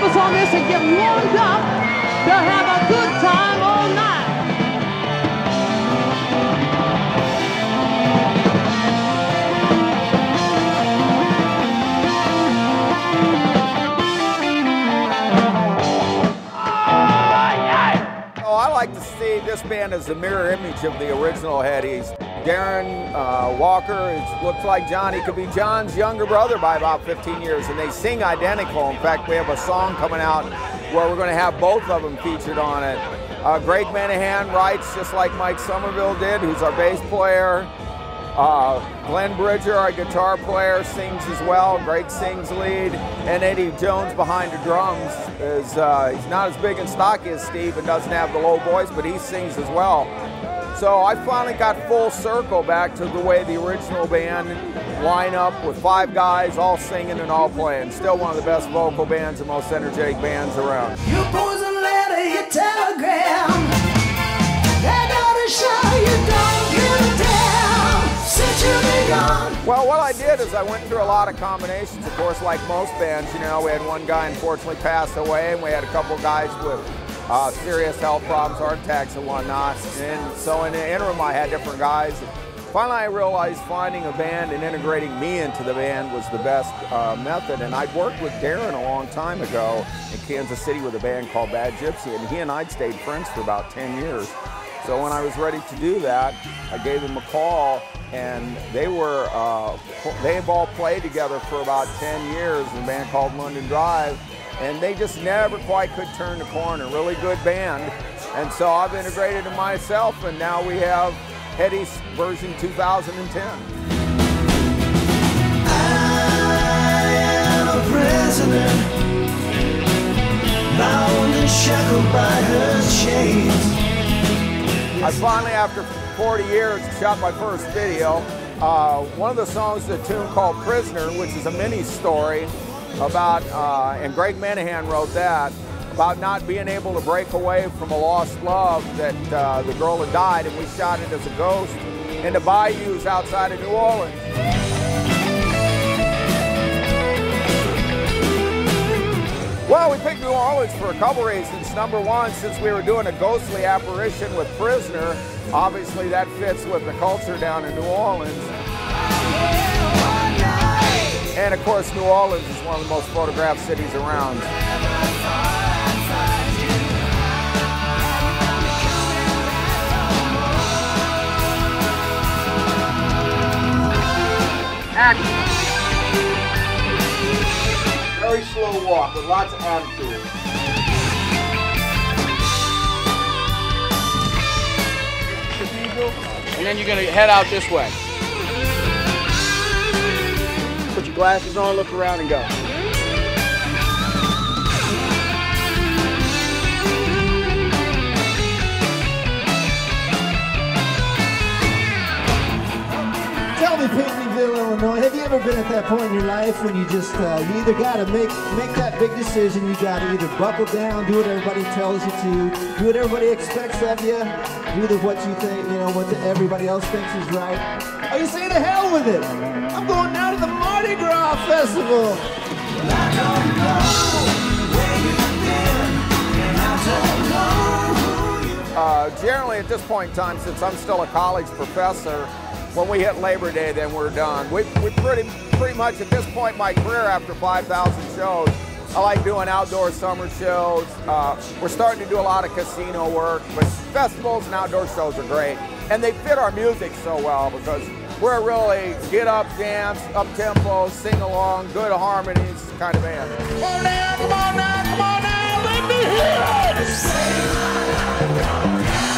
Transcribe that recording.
focus on this and get warmed up to have a good time all night. I like to see this band as the mirror image of the original Headies. Darren Walker looks like John. He could be John's younger brother by about 15 years, and they sing identical. In fact, we have a song coming out where we're going to have both of them featured on it. Greg Menahan writes just like Mike Somerville did, who's our bass player. Glenn Bridger, our guitar player, sings as well. Greg sings lead, and Eddie Jones behind the drums is he's not as big and stocky as Steve and doesn't have the low voice, but he sings as well. So I finally got full circle back to the way the original band line up with 5 guys all singing and all playing. Still one of the best vocal bands and most energetic bands around. Your poison letter, your telegram, that ought to show you don't give a damn. Well, what I did is I went through a lot of combinations. Of course, like most bands, you know, we had one guy unfortunately pass away, and we had a couple guys with serious health problems, heart attacks and whatnot. And so in the interim, I had different guys. Finally, I realized finding a band and integrating me into the band was the best method. And I'd worked with Darren a long time ago in Kansas City with a band called Bad Gypsy, and he and I'd stayed friends for about 10 years. So when I was ready to do that, I gave him a call, and they've all played together for about 10 years in a band called London Drive, and they just never quite could turn the corner. Really good band. And so I've integrated them myself, and now we have Headies version 2010. I am a prisoner, bound and shackled by her chains. I finally, after 40 years, shot my first video. One of the songs is a tune called Prisoner, which is a mini story about, and Greg Menahan wrote that, about not being able to break away from a lost love that the girl had died, and we shot it as a ghost in the bayous outside of New Orleans. Well, we picked New Orleans for a couple reasons. Number one, since we were doing a ghostly apparition with Prisoner, obviously that fits with the culture down in New Orleans. And of course, New Orleans is one of the most photographed cities around. Action. Very slow walk with lots of attitude. And then you're going to head out this way. Put your glasses on, look around, and go. Tell me, Pinckneyville, Illinois, have you ever been at that point in your life when you just, you either got to make that big decision, you got to either buckle down, do what everybody tells you to, do what everybody expects of you, do what you think, you know, what everybody else thinks is right, or you say to hell with it. I'm going down to the Mardi Gras Festival. Well, I don't know where you've been, and I don't know who you Generally, at this point in time, since I'm still a college professor, when we hit Labor Day, then we're done. We pretty much at this point in my career, after 5,000 shows, I like doing outdoor summer shows. We're starting to do a lot of casino work, but festivals and outdoor shows are great. And they fit our music so well because we're a really get up, dance, up tempo, sing along, good harmonies kind of band. Come on now, come on now, come on now, let me hear it!